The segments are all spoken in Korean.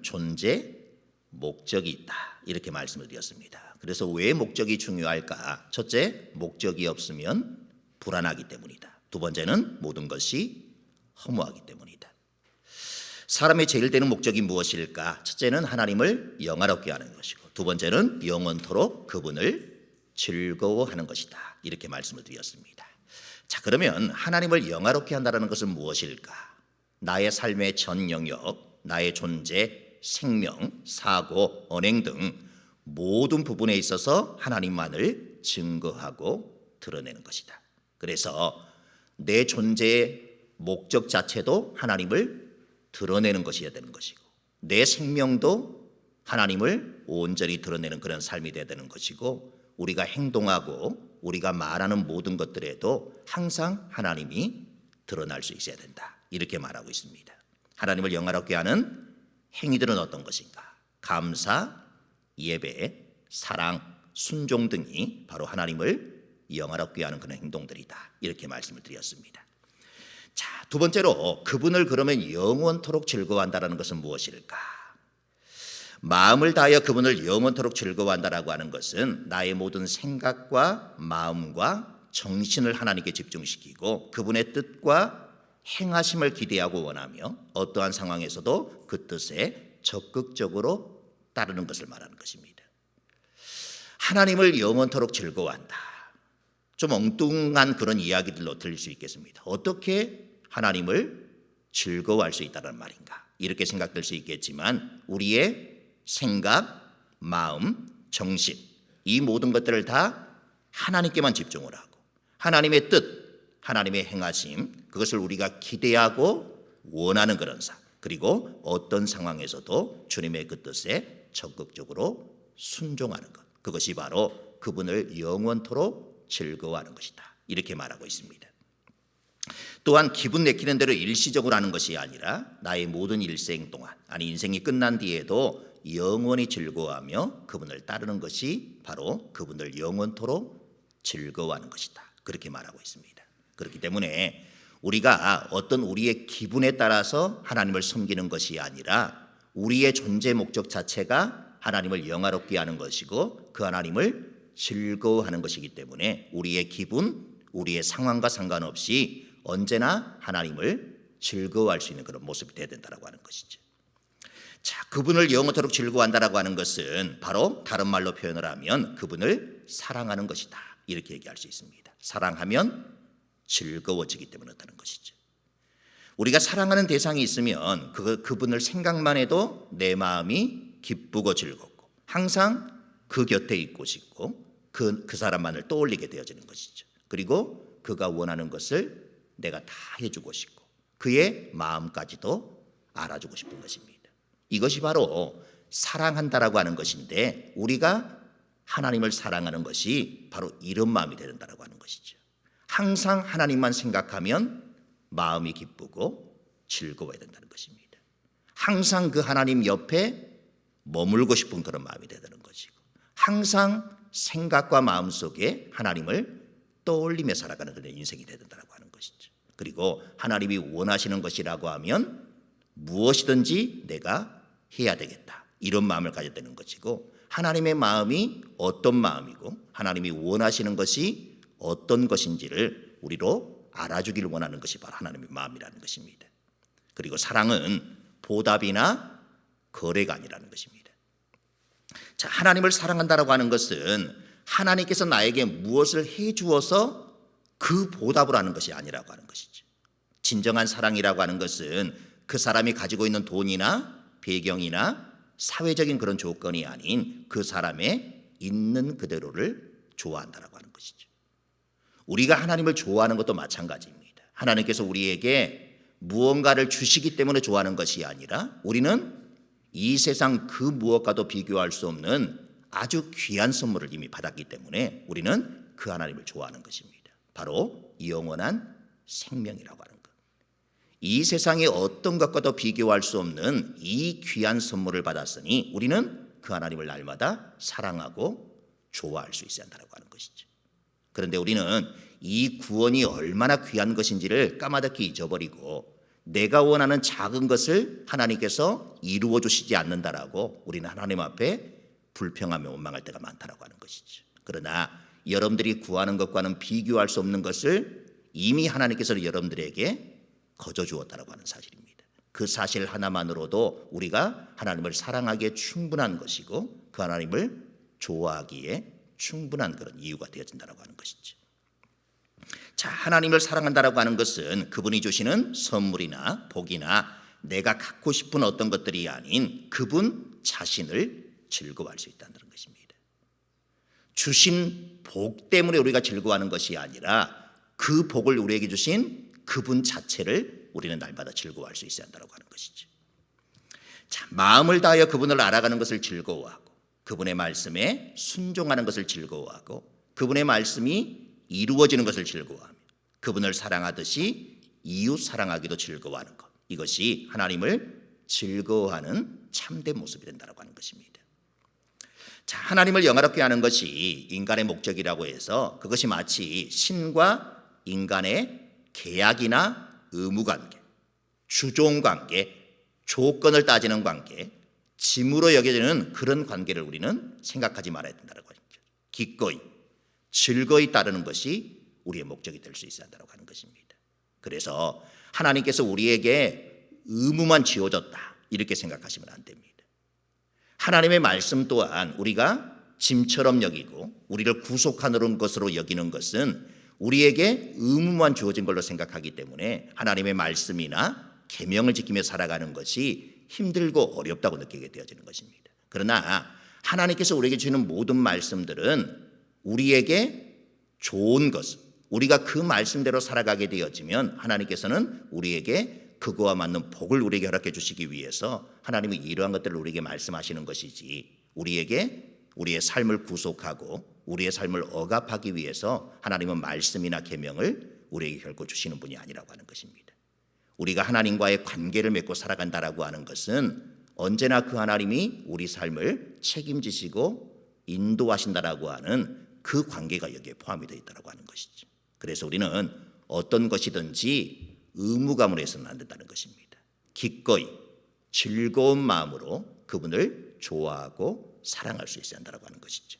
존재 목적이 있다. 이렇게 말씀을 드렸습니다. 그래서 왜 목적이 중요할까? 첫째, 목적이 없으면 불안하기 때문이다. 두 번째는 모든 것이 허무하기 때문이다. 사람의 제일 되는 목적이 무엇일까? 첫째는 하나님을 영화롭게 하는 것이고, 두 번째는 영원토록 그분을 즐거워하는 것이다. 이렇게 말씀을 드렸습니다. 자, 그러면 하나님을 영화롭게 한다는 것은 무엇일까? 나의 삶의 전 영역, 나의 존재, 생명, 사고, 언행 등 모든 부분에 있어서 하나님만을 증거하고 드러내는 것이다. 그래서 내 존재의 목적 자체도 하나님을 드러내는 것이어야 되는 것이고, 내 생명도 하나님을 온전히 드러내는 그런 삶이 되어야 되는 것이고, 우리가 행동하고 우리가 말하는 모든 것들에도 항상 하나님이 드러날 수 있어야 된다. 이렇게 말하고 있습니다. 하나님을 영화롭게 하는 행위들은 어떤 것인가? 감사, 예배, 사랑, 순종 등이 바로 하나님을 영화롭게 하는 그런 행동들이다. 이렇게 말씀을 드렸습니다. 자, 두 번째로 그분을 그러면 영원토록 즐거워한다는 것은 무엇일까? 마음을 다하여 그분을 영원토록 즐거워한다라고 하는 것은 나의 모든 생각과 마음과 정신을 하나님께 집중시키고 그분의 뜻과 행하심을 기대하고 원하며 어떠한 상황에서도 그 뜻에 적극적으로 따르는 것을 말하는 것입니다. 하나님을 영원토록 즐거워한다. 좀 엉뚱한 그런 이야기들로 들릴 수 있겠습니다. 어떻게 하나님을 즐거워할 수 있다는 말인가? 이렇게 생각될 수 있겠지만 우리의 생각, 마음, 정신 이 모든 것들을 다 하나님께만 집중을 하고 하나님의 뜻, 하나님의 행하심 그것을 우리가 기대하고 원하는 그런 삶, 그리고 어떤 상황에서도 주님의 그 뜻에 적극적으로 순종하는 것, 그것이 바로 그분을 영원토록 즐거워하는 것이다. 이렇게 말하고 있습니다. 또한 기분 내키는 대로 일시적으로 하는 것이 아니라 나의 모든 일생 동안, 아니 인생이 끝난 뒤에도 영원히 즐거워하며 그분을 따르는 것이 바로 그분을 영원토록 즐거워하는 것이다. 그렇게 말하고 있습니다. 그렇기 때문에 우리가 어떤 우리의 기분에 따라서 하나님을 섬기는 것이 아니라 우리의 존재 목적 자체가 하나님을 영화롭게 하는 것이고 그 하나님을 즐거워하는 것이기 때문에 우리의 기분, 우리의 상황과 상관없이 언제나 하나님을 즐거워할 수 있는 그런 모습이 되어야 된다고 하는 것이죠. 자, 그분을 영원토록 즐거워한다라고 하는 것은 바로 다른 말로 표현을 하면 그분을 사랑하는 것이다. 이렇게 얘기할 수 있습니다. 사랑하면 즐거워지기 때문에 그렇다는 것이죠. 우리가 사랑하는 대상이 있으면 그분을 생각만 해도 내 마음이 기쁘고 즐겁고 항상 그 곁에 있고 싶고 그 사람만을 떠올리게 되어지는 것이죠. 그리고 그가 원하는 것을 내가 다 해주고 싶고 그의 마음까지도 알아주고 싶은 것입니다. 이것이 바로 사랑한다라고 하는 것인데 우리가 하나님을 사랑하는 것이 바로 이런 마음이 된다라고 하는 것이죠. 항상 하나님만 생각하면 마음이 기쁘고 즐거워야 된다는 것입니다. 항상 그 하나님 옆에 머물고 싶은 그런 마음이 되는 것이고 항상 생각과 마음 속에 하나님을 떠올리며 살아가는 그런 인생이 된다고 하는 것이죠. 그리고 하나님이 원하시는 것이라고 하면 무엇이든지 내가 해야 되겠다 이런 마음을 가져야 되는 것이고 하나님의 마음이 어떤 마음이고 하나님이 원하시는 것이 어떤 것인지를 우리로 알아주기를 원하는 것이 바로 하나님의 마음이라는 것입니다. 그리고 사랑은 보답이나 거래가 아니라는 것입니다. 자, 하나님을 사랑한다라고 하는 것은 하나님께서 나에게 무엇을 해 주어서 그 보답을 하는 것이 아니라고 하는 것이죠. 진정한 사랑이라고 하는 것은 그 사람이 가지고 있는 돈이나 배경이나 사회적인 그런 조건이 아닌 그 사람의 있는 그대로를 좋아한다라고 하는 것이죠. 우리가 하나님을 좋아하는 것도 마찬가지입니다. 하나님께서 우리에게 무언가를 주시기 때문에 좋아하는 것이 아니라 우리는 이 세상 그 무엇과도 비교할 수 없는 아주 귀한 선물을 이미 받았기 때문에 우리는 그 하나님을 좋아하는 것입니다. 바로 영원한 생명이라고 하는 것. 이 세상의 어떤 것과도 비교할 수 없는 이 귀한 선물을 받았으니 우리는 그 하나님을 날마다 사랑하고 좋아할 수 있어야 한다고 하는 것이죠. 그런데 우리는 이 구원이 얼마나 귀한 것인지를 까마득히 잊어버리고 내가 원하는 작은 것을 하나님께서 이루어 주시지 않는다라고 우리는 하나님 앞에 불평하며 원망할 때가 많다라고 하는 것이죠. 그러나 여러분들이 구하는 것과는 비교할 수 없는 것을 이미 하나님께서 여러분들에게 거저 주었다라고 하는 사실입니다. 그 사실 하나만으로도 우리가 하나님을 사랑하기에 충분한 것이고 그 하나님을 좋아하기에 충분한 그런 이유가 되어진다라고 하는 것이죠. 자, 하나님을 사랑한다라고 하는 것은 그분이 주시는 선물이나 복이나 내가 갖고 싶은 어떤 것들이 아닌 그분 자신을 즐거워할 수 있다는 것입니다. 주신 복 때문에 우리가 즐거워하는 것이 아니라 그 복을 우리에게 주신 그분 자체를 우리는 날마다 즐거워할 수 있어야 한다고 하는 것이죠. 자, 마음을 다하여 그분을 알아가는 것을 즐거워하고 그분의 말씀에 순종하는 것을 즐거워하고 그분의 말씀이 이루어지는 것을 즐거워하며 그분을 사랑하듯이 이웃 사랑하기도 즐거워하는 것, 이것이 하나님을 즐거워하는 참된 모습이 된다고 하는 것입니다. 자, 하나님을 영화롭게 하는 것이 인간의 목적이라고 해서 그것이 마치 신과 인간의 계약이나 의무관계, 주종관계, 조건을 따지는 관계, 짐으로 여겨지는 그런 관계를 우리는 생각하지 말아야 된다는 거죠. 기꺼이 즐거이 따르는 것이 우리의 목적이 될 수 있어야 한다고 하는 것입니다. 그래서 하나님께서 우리에게 의무만 지어줬다 이렇게 생각하시면 안 됩니다. 하나님의 말씀 또한 우리가 짐처럼 여기고 우리를 구속하는 것으로 여기는 것은 우리에게 의무만 주어진 걸로 생각하기 때문에 하나님의 말씀이나 계명을 지키며 살아가는 것이 힘들고 어렵다고 느끼게 되어지는 것입니다. 그러나 하나님께서 우리에게 주시는 모든 말씀들은 우리에게 좋은 것, 우리가 그 말씀대로 살아가게 되어지면 하나님께서는 우리에게 그거와 맞는 복을 우리에게 허락해 주시기 위해서 하나님이 이러한 것들을 우리에게 말씀하시는 것이지 우리에게 우리의 삶을 구속하고 우리의 삶을 억압하기 위해서 하나님은 말씀이나 계명을 우리에게 결코 주시는 분이 아니라고 하는 것입니다. 우리가 하나님과의 관계를 맺고 살아간다라고 하는 것은 언제나 그 하나님이 우리 삶을 책임지시고 인도하신다라고 하는 그 관계가 여기에 포함이 되어 있다고 하는 것이죠. 그래서 우리는 어떤 것이든지 의무감으로 해서는 안 된다는 것입니다. 기꺼이 즐거운 마음으로 그분을 좋아하고 사랑할 수 있어야 한다고 하는 것이죠.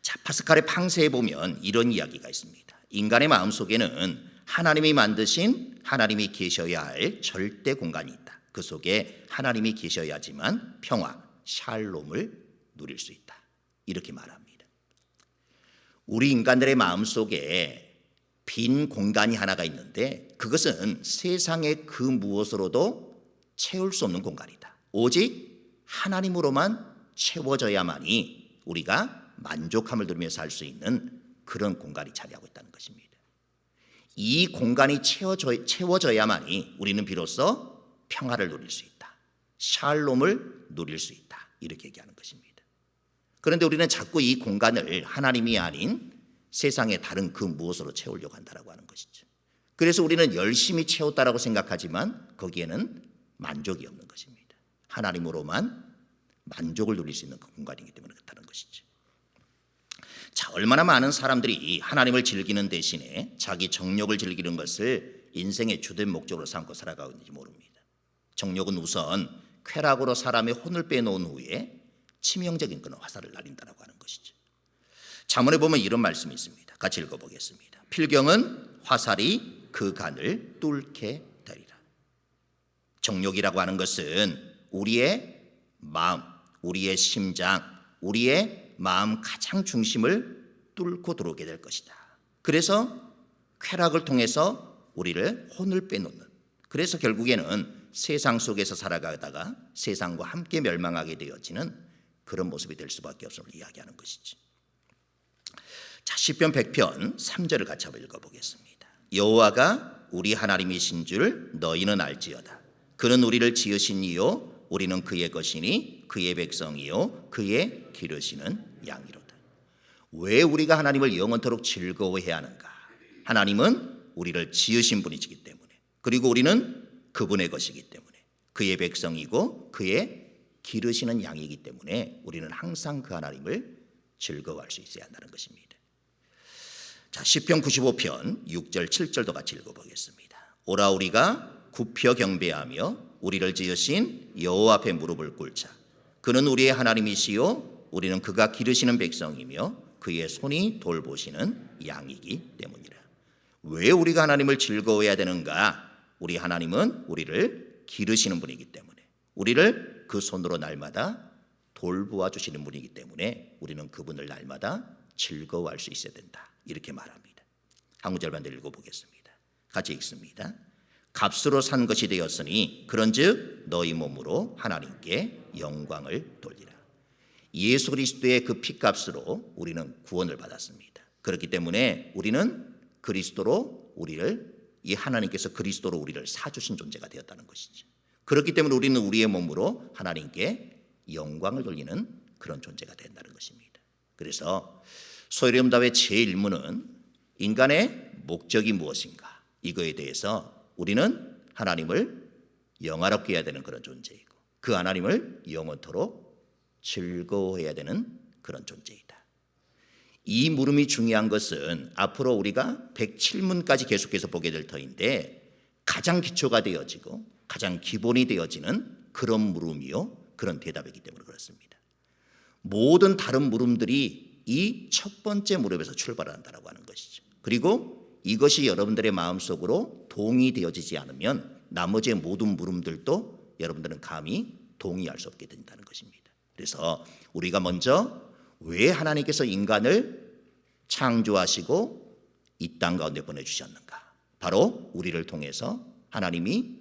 자, 파스칼의 팡세에 보면 이런 이야기가 있습니다. 인간의 마음속에는 하나님이 만드신 하나님이 계셔야 할 절대 공간이 있다. 그 속에 하나님이 계셔야지만 평화, 샬롬을 누릴 수 있다. 이렇게 말합니다. 우리 인간들의 마음속에 빈 공간이 하나가 있는데 그것은 세상의 그 무엇으로도 채울 수 없는 공간이다. 오직 하나님으로만 채워져야만이 우리가 만족함을 누리며 살 수 있는 그런 공간이 자리하고 있다는 것입니다. 이 공간이 채워져야만이 우리는 비로소 평화를 누릴 수 있다. 샬롬을 누릴 수 있다. 이렇게 얘기하는 것입니다. 그런데 우리는 자꾸 이 공간을 하나님이 아닌 세상의 다른 그 무엇으로 채우려고 한다고 하는 것이죠. 그래서 우리는 열심히 채웠다라고 생각하지만 거기에는 만족이 없는 것입니다. 하나님으로만 만족을 누릴 수 있는 그 공간이기 때문에 그렇다는 것이죠. 자, 얼마나 많은 사람들이 하나님을 즐기는 대신에 자기 정욕을 즐기는 것을 인생의 주된 목적으로 삼고 살아가고 있는지 모릅니다. 정욕은 우선 쾌락으로 사람의 혼을 빼놓은 후에 치명적인 그런 화살을 날린다라고 하는 것이죠. 잠언에 보면 이런 말씀이 있습니다. 같이 읽어보겠습니다. 필경은 화살이 그 간을 뚫게 되리라. 정욕이라고 하는 것은 우리의 마음, 우리의 심장, 우리의 마음 가장 중심을 뚫고 들어오게 될 것이다. 그래서 쾌락을 통해서 우리를 혼을 빼놓는, 그래서 결국에는 세상 속에서 살아가다가 세상과 함께 멸망하게 되어지는 그런 모습이 될 수밖에 없음을 이야기하는 것이지. 자, 시편 100편 3절을 같이 한번 읽어보겠습니다. 여호와가 우리 하나님이신 줄 너희는 알지어다. 그는 우리를 지으신 이요 우리는 그의 것이니 그의 백성이요 그의 기르시는 양이로다. 왜 우리가 하나님을 영원토록 즐거워해야 하는가? 하나님은 우리를 지으신 분이시기 때문에, 그리고 우리는 그분의 것이기 때문에, 그의 백성이고 그의 기르시는 양이기 때문에 우리는 항상 그 하나님을 즐거워할 수 있어야 한다는 것입니다. 자, 시편 95편 6절 7절도 같이 읽어보겠습니다. 오라 우리가 굽혀 경배하며 우리를 지으신 여호와 앞에 무릎을 꿇자. 그는 우리의 하나님이시요 우리는 그가 기르시는 백성이며 그의 손이 돌보시는 양이기 때문이라. 왜 우리가 하나님을 즐거워해야 되는가? 우리 하나님은 우리를 기르시는 분이기 때문에, 우리를 그 손으로 날마다 돌보아 주시는 분이기 때문에 우리는 그분을 날마다 즐거워할 수 있어야 된다, 이렇게 말합니다. 한 구절만 더 읽어보겠습니다. 같이 읽습니다. 값으로 산 것이 되었으니 그런즉 너희 몸으로 하나님께 영광을 돌리라. 예수 그리스도의 그 피값으로 우리는 구원을 받았습니다. 그렇기 때문에 우리는 그리스도로 우리를, 이 하나님께서 그리스도로 우리를 사주신 존재가 되었다는 것이죠. 그렇기 때문에 우리는 우리의 몸으로 하나님께 영광을 돌리는 그런 존재가 된다는 것입니다. 그래서 소요리엄답의 제1문은 인간의 목적이 무엇인가, 이거에 대해서 우리는 하나님을 영화롭게 해야 되는 그런 존재이고 그 하나님을 영원토록 즐거워해야 되는 그런 존재이다. 이 물음이 중요한 것은 앞으로 우리가 107문까지 계속해서 보게 될 터인데 가장 기초가 되어지고 가장 기본이 되어지는 그런 물음이요, 그런 대답이기 때문에 그렇습니다. 모든 다른 물음들이 이 첫 번째 물음에서 출발한다라고 하는 것이죠. 그리고 이것이 여러분들의 마음속으로 동의되어지지 않으면 나머지 모든 물음들도 여러분들은 감히 동의할 수 없게 된다는 것입니다. 그래서 우리가 먼저 왜 하나님께서 인간을 창조하시고 이 땅 가운데 보내주셨는가? 바로 우리를 통해서 하나님이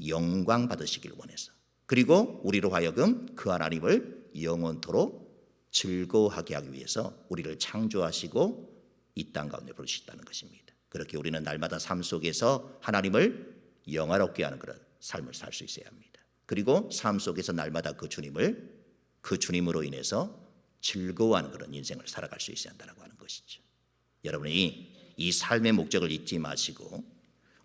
영광 받으시길 원해서, 그리고 우리로 하여금 그 하나님을 영원토록 즐거워하게 하기 위해서 우리를 창조하시고 이 땅 가운데 부르셨다는 것입니다. 그렇게 우리는 날마다 삶 속에서 하나님을 영화롭게 하는 그런 삶을 살 수 있어야 합니다. 그리고 삶 속에서 날마다 그 주님으로 인해서 즐거워하는 그런 인생을 살아갈 수 있어야 한다고 하는 것이죠. 여러분이 이 삶의 목적을 잊지 마시고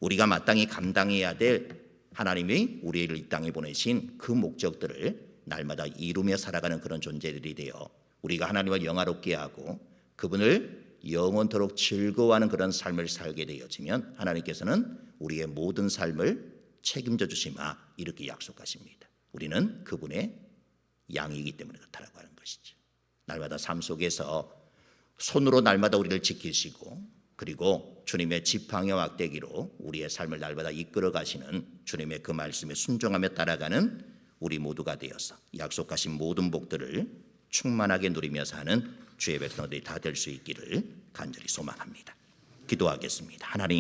우리가 마땅히 감당해야 될 하나님이 우리를 이 땅에 보내신 그 목적들을 날마다 이루며 살아가는 그런 존재들이 되어 우리가 하나님을 영화롭게 하고 그분을 영원토록 즐거워하는 그런 삶을 살게 되어지면 하나님께서는 우리의 모든 삶을 책임져 주시마, 이렇게 약속하십니다. 우리는 그분의 양이기 때문에 그렇다고 하는 것이죠. 날마다 삶 속에서 손으로 날마다 우리를 지키시고 그리고 주님의 지팡이와 막대기로 우리의 삶을 날마다 이끌어 가시는 주님의 그 말씀에 순종하며 따라가는 우리 모두가 되어서 약속하신 모든 복들을 충만하게 누리며 사는 주의 백성들이 다 될 수 있기를 간절히 소망합니다. 기도하겠습니다. 하나님,